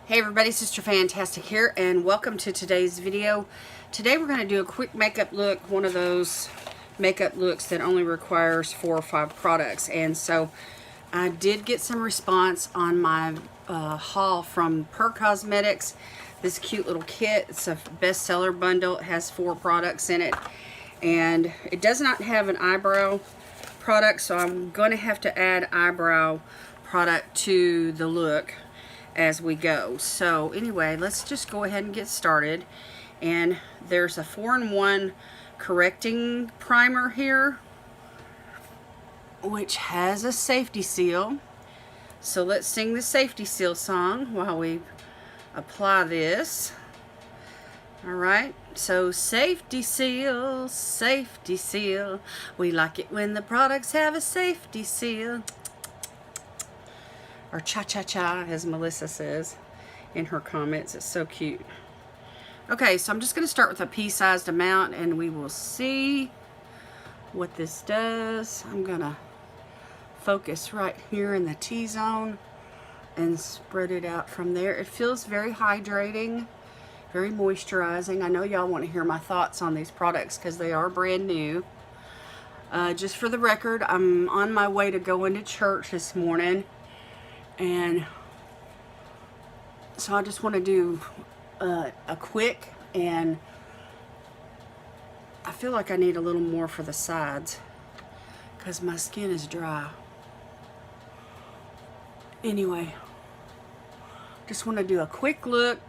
Hey everybody, Sister Fantastic here, and welcome to today's video. Today we're going to do a quick makeup look, one of those makeup looks that only requires 4 or 5 products. And so I did get some response on my haul from Purcosmetics, this cute little kit. It's a bestseller bundle. It has 4 products in it, and it does not have an eyebrow product, so I'm going to have to add eyebrow product to the look as we go. So anyway, let's just go ahead and get started. And there's a 4-in-1 correcting primer here, which has a safety seal. So let's sing the safety seal song while we apply this. Alright, so safety seal, we like it when the products have a safety seal. Or cha-cha-cha, as Melissa says in her comments. It's so cute. Okay, so I'm just going to start with a pea-sized amount, and we will see what this does. I'm going to focus right here in the T-zone and spread it out from there. It feels very hydrating, very moisturizing. I know y'all want to hear my thoughts on these products because they are brand new. Just for the record, I'm on my way to go into church this morning. And so I just want to do a quick, and I feel like I need a little more for the sides because my skin is dry. Anyway, just want to do a quick look,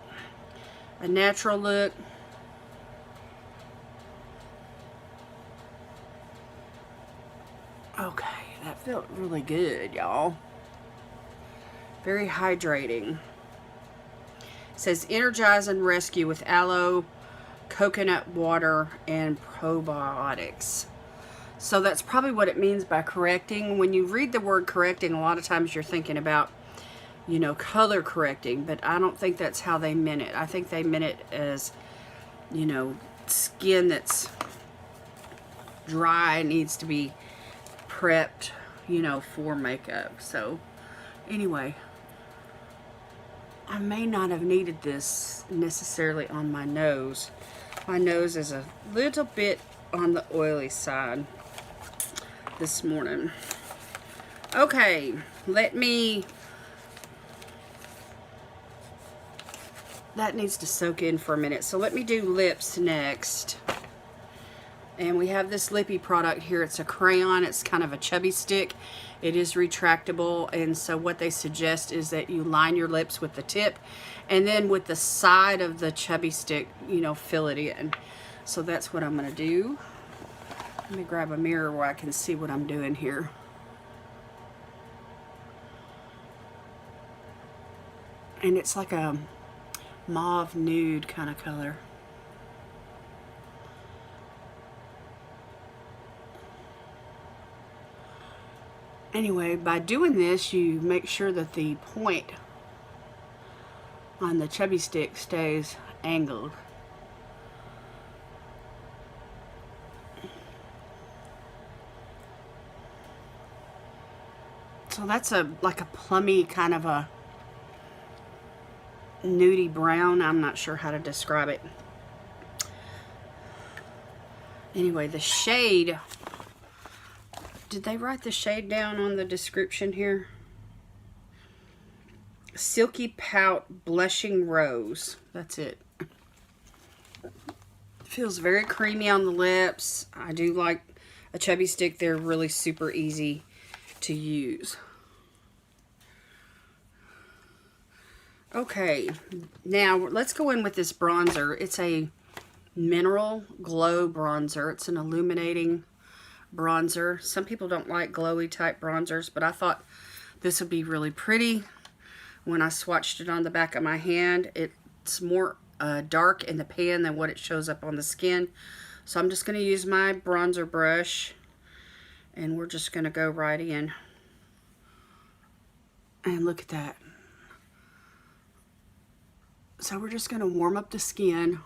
a natural look. Okay, that felt really good, y'all. Very hydrating. It says energize and rescue with aloe, coconut water, and probiotics. So that's probably what it means by correcting. When you read the word correcting, a lot of times you're thinking about, you know, color correcting, but I don't think that's how they meant it. I think they meant it as, you know, skin that's dry needs to be prepped, you know, for makeup. So anyway, I may not have needed this necessarily on my nose. My nose is a little bit on the oily side this morning. Okay, that needs to soak in for a minute. So let me do lips next. And we have this lippy product here. It's a crayon. It's kind of a chubby stick. It is retractable, and so what they suggest is that you line your lips with the tip, and then with the side of the chubby stick, you know, fill it in. So that's what I'm going to do. Let me grab a mirror where I can see what I'm doing here. And it's like a mauve nude kind of color. Anyway, by doing this, you make sure that the point on the chubby stick stays angled. So that's like a plummy kind of a nudie brown. I'm not sure how to describe it. Anyway, the shade, did they write the shade down on the description here? Silky Pout Blushing Rose. That's it. Feels very creamy on the lips. I do like a chubby stick. They're really super easy to use. Okay, now let's go in with this bronzer. It's a Mineral Glow bronzer. It's an illuminating bronzer. Some people don't like glowy type bronzers, but I thought this would be really pretty. When I swatched it on the back of my hand, it's more dark in the pan than what it shows up on the skin. So I'm just going to use my bronzer brush, and we're just going to go right in. And look at that. So we're just going to warm up the skin.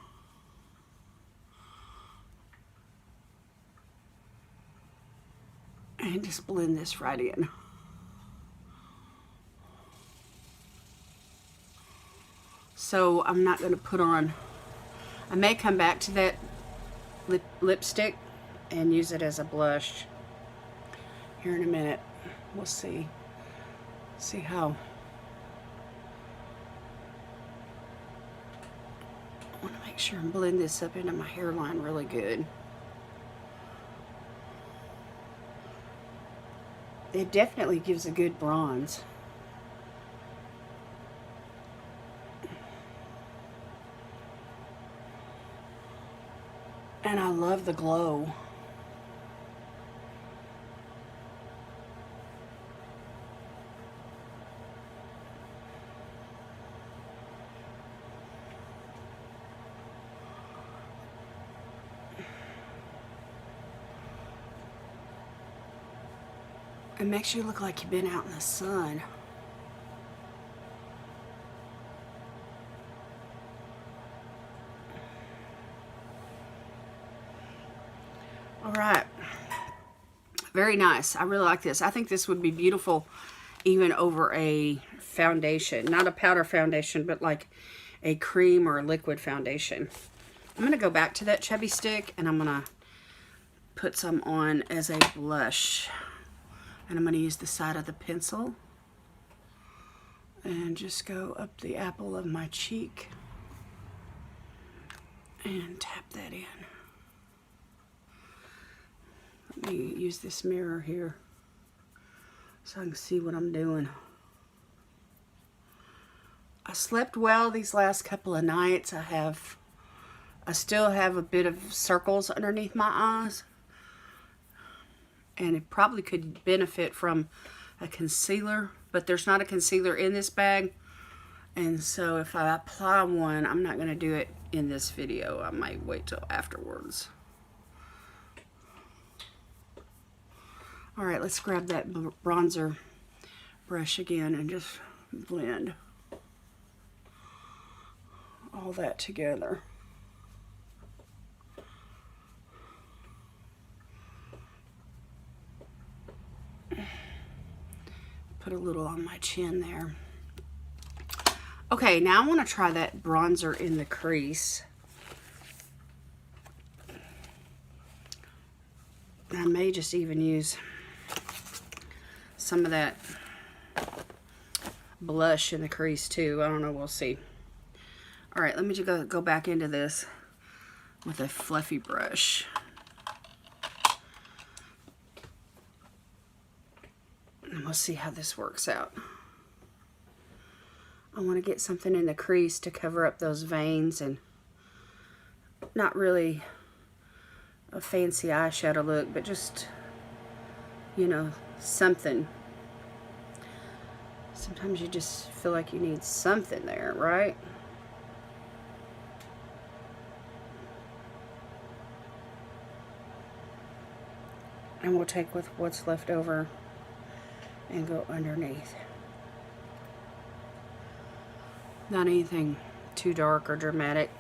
And just blend this right in. so I'm not going to put on. I may come back to that lipstick and use it as a blush here in a minute. We'll see. See how. I want to make sure and blend this up into my hairline really good. It definitely gives a good bronze. And I love the glow. It makes you look like you've been out in the sun. All right. Very nice. I really like this. I think this would be beautiful even over a foundation. Not a powder foundation, but like a cream or a liquid foundation. I'm going to go back to that chubby stick and I'm going to put some on as a blush. And I'm going to use the side of the pencil and just go up the apple of my cheek and tap that in. Let me use this mirror here so I can see what I'm doing. I slept well these last couple of nights. I still have a bit of circles underneath my eyes. And it probably could benefit from a concealer, but there's not a concealer in this bag. And so if I apply one, I'm not going to do it in this video. I might wait till afterwards. All right, let's grab that bronzer brush again and just blend all that together. Put a little on my chin there. Okay, now I want to try that bronzer in the crease. I may just even use some of that blush in the crease too. I don't know, we'll see. All right, let me just go back into this with a fluffy brush. And we'll see how this works out. I want to get something in the crease to cover up those veins, and not really a fancy eyeshadow look, but just, you know, something. Sometimes you just feel like you need something there, right? And we'll take with what's left over and go underneath. Not anything too dark or dramatic.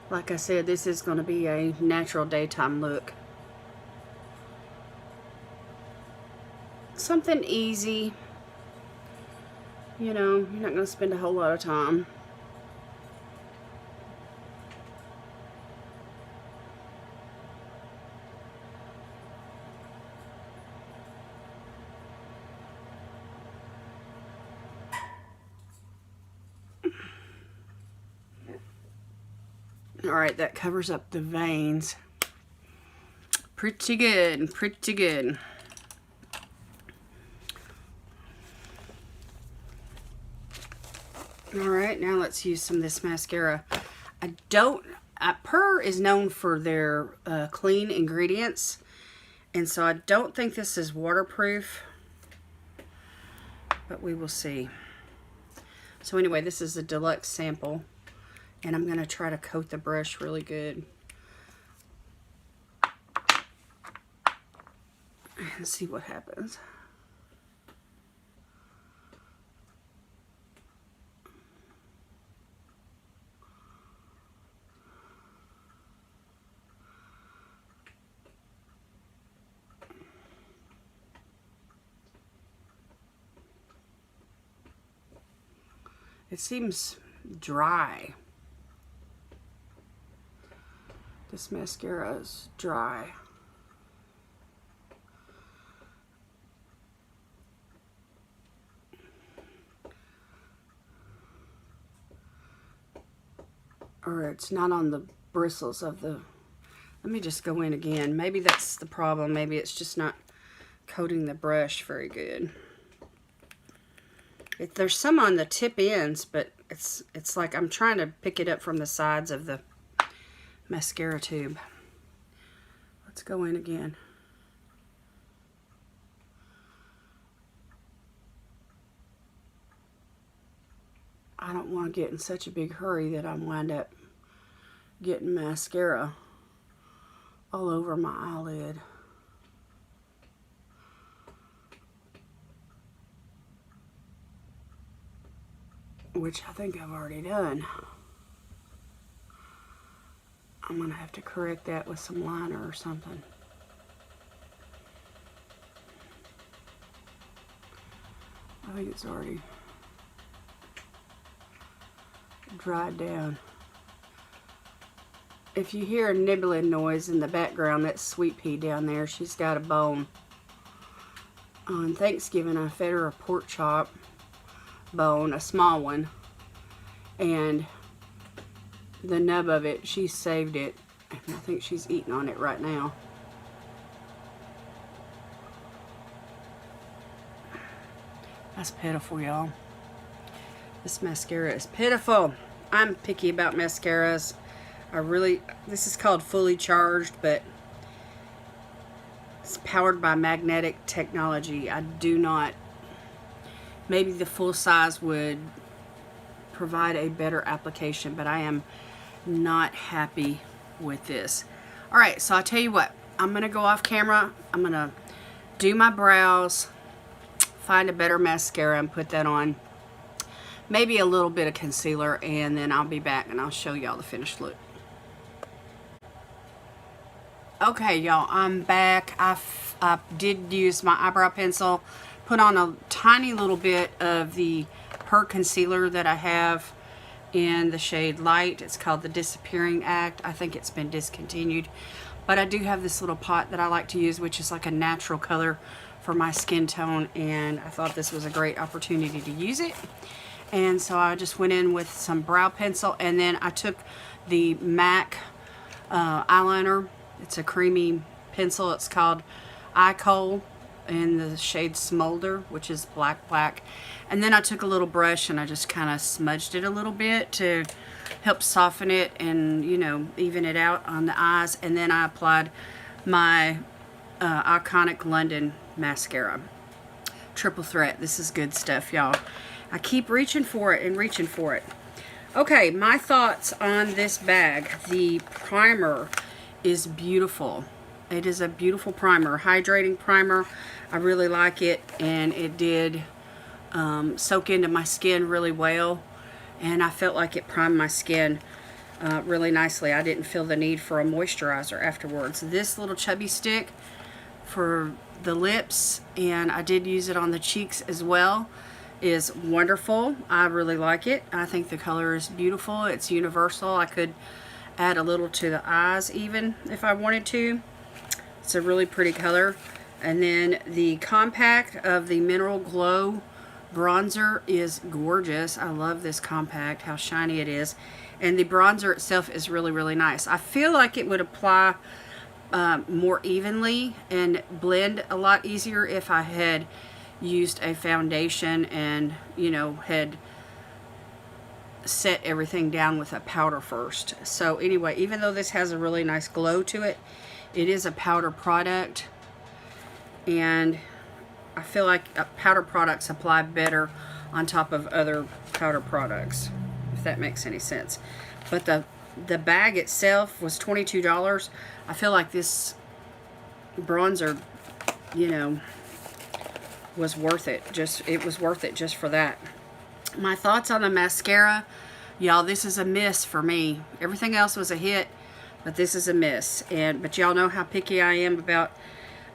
Like I said, this is going to be a natural daytime look. Something easy. You know, you're not going to spend a whole lot of time. Alright, that covers up the veins. Pretty good, pretty good. Alright, now let's use some of this mascara. PUR is known for their clean ingredients, and so I don't think this is waterproof, but we will see. So anyway, this is a deluxe sample. And I'm going to try to coat the brush really good. And see what happens. It seems dry. This mascara is dry. Or it's not on the bristles of the... Let me just go in again. Maybe that's the problem. Maybe it's just not coating the brush very good. There's some on the tip ends, but it's like I'm trying to pick it up from the sides of the mascara tube. Let's go in again. I don't want to get in such a big hurry that I wind up getting mascara all over my eyelid. Which I think I've already done. I'm going to have to correct that with some liner or something. I think it's already dried down. If you hear a nibbling noise in the background, that's Sweet Pea down there. She's got a bone. On Thanksgiving, I fed her a pork chop bone, a small one, and the nub of it, she saved it, and I think she's eating on it right now. That's pitiful, y'all. This mascara is pitiful. I'm picky about mascaras. This is called Fully Charged, but it's powered by magnetic technology. I do not... Maybe the full size would provide a better application, but I am not happy with this. Alright, so I'll tell you what. I'm going to go off camera. I'm going to do my brows, find a better mascara and put that on. Maybe a little bit of concealer, and then I'll be back and I'll show y'all the finished look. Okay, y'all, I'm back. I did use my eyebrow pencil, put on a tiny little bit of the PUR concealer that I have in the shade Light. It's called the Disappearing Act. I think it's been discontinued, but I do have this little pot that I like to use, which is like a natural color for my skin tone, and I thought this was a great opportunity to use it. And so I just went in with some brow pencil, and then I took the MAC eyeliner. It's a creamy pencil. It's called Eye Coal in the shade Smolder, which is black. And then I took a little brush and I just kind of smudged it a little bit to help soften it and, you know, even it out on the eyes. And then I applied my Iconic London mascara. Triple threat. This is good stuff, y'all. I keep reaching for it and reaching for it. Okay, my thoughts on this bag. The primer is beautiful. It is a beautiful primer, hydrating primer. I really like it, and it did soak into my skin really well, and I felt like it primed my skin really nicely. I didn't feel the need for a moisturizer afterwards. This little chubby stick for the lips, and I did use it on the cheeks as well, is wonderful. I really like it. I think the color is beautiful. It's universal. I could add a little to the eyes even if I wanted to. It's a really pretty color. And then the compact of the Mineral Glow bronzer is gorgeous. I love this compact, how shiny it is. And the bronzer itself is really nice. I feel like it would apply more evenly and blend a lot easier if I had used a foundation and, you know, had set everything down with a powder first. So anyway, even though this has a really nice glow to it, it is a powder product, and I feel like powder products apply better on top of other powder products, if that makes any sense. But the bag itself was $22. I feel like this bronzer, you know, was worth it. It was worth it just for that. My thoughts on the mascara, y'all, this is a miss for me. Everything else was a hit, but this is a miss. But y'all know how picky I am about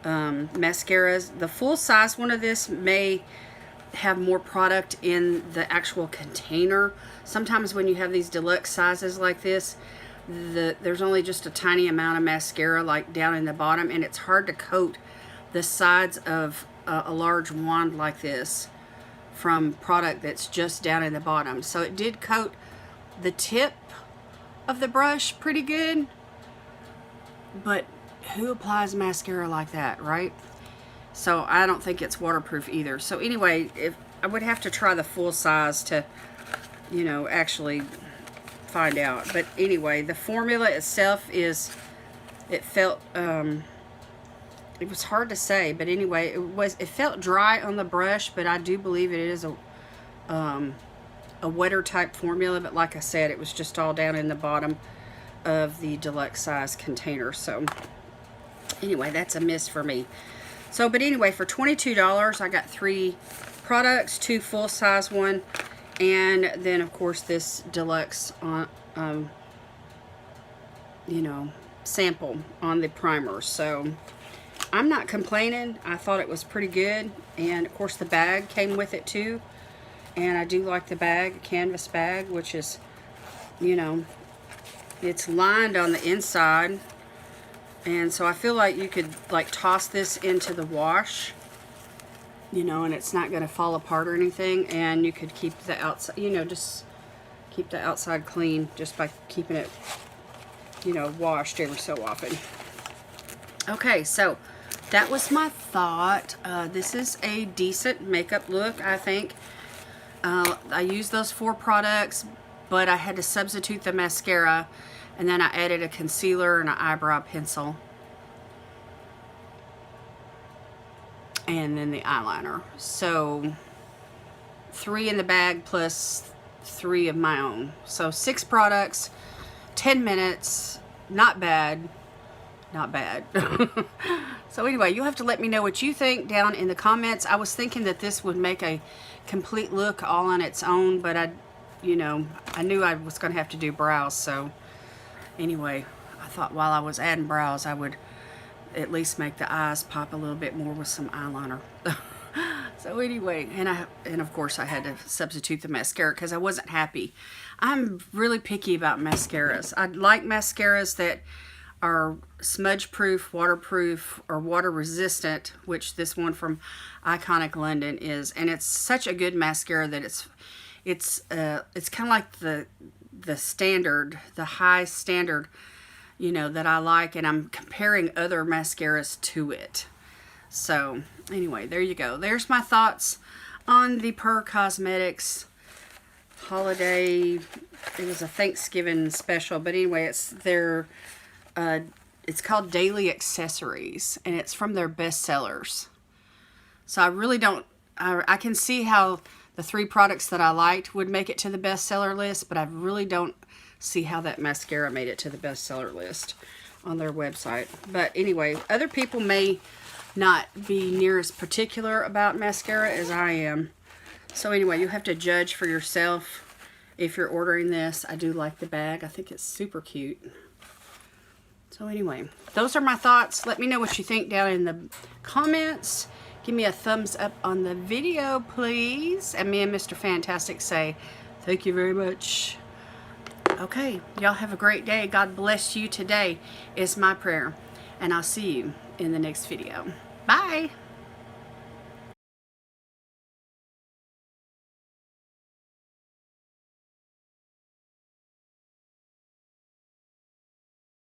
mascaras. The full size one of this may have more product in the actual container. Sometimes when you have these deluxe sizes like this, there's only just a tiny amount of mascara like down in the bottom, and it's hard to coat the sides of a large wand like this from product that's just down in the bottom. So it did coat the tip of the brush pretty good, but who applies mascara like that, right? So I don't think it's waterproof either. So anyway, if I would have to try the full size to, you know, actually find out. But anyway, the formula itself is, it felt, it was hard to say, but anyway, it felt dry on the brush, but I do believe it is a wetter type formula. But like I said, it was just all down in the bottom of the deluxe size container. So anyway, that's a miss for me. So, but anyway, for $22, I got 3 products, 2 full-size one, and then, of course, this deluxe, you know, sample on the primer. So, I'm not complaining. I thought it was pretty good, and, of course, the bag came with it, too. And I do like the bag, canvas bag, which is, you know, it's lined on the inside. And so I feel like you could like toss this into the wash, you know, and it's not going to fall apart or anything. And you could keep the outside, you know, just keep the outside clean just by keeping it, you know, washed every so often. Okay, so that was my thought. This is a decent makeup look, I think. I used those 4 products, but I had to substitute the mascara. And then I added a concealer and an eyebrow pencil. And then the eyeliner. So 3 in the bag plus 3 of my own. So 6 products, 10 minutes. Not bad. Not bad. So anyway, you'll have to let me know what you think down in the comments. I was thinking that this would make a complete look all on its own, but you know, I knew I was going to have to do brows, so anyway, I thought while I was adding brows, I would at least make the eyes pop a little bit more with some eyeliner. So anyway, and of course I had to substitute the mascara because I wasn't happy. I'm really picky about mascaras. I like mascaras that are smudge proof, waterproof, or water resistant, which this one from Iconic London is. And it's such a good mascara that it's kind of like the standard, the high standard, you know, that I like, and I'm comparing other mascaras to it. So anyway, there you go. There's my thoughts on the PUR Cosmetics holiday. It was a Thanksgiving special, but anyway, it's called Daily Accessories, and it's from their bestsellers. So I really don't, I can see how the 3 products that I liked would make it to the bestseller list, but I really don't see how that mascara made it to the bestseller list on their website. But anyway, other people may not be near as particular about mascara as I am. So anyway, you have to judge for yourself if you're ordering this. I do like the bag. I think it's super cute. So anyway, those are my thoughts. Let me know what you think down in the comments. Give me a thumbs up on the video, please. And me and Mr. Fantastic say thank you very much. Okay, y'all have a great day. God bless you today is my prayer. And I'll see you in the next video. Bye.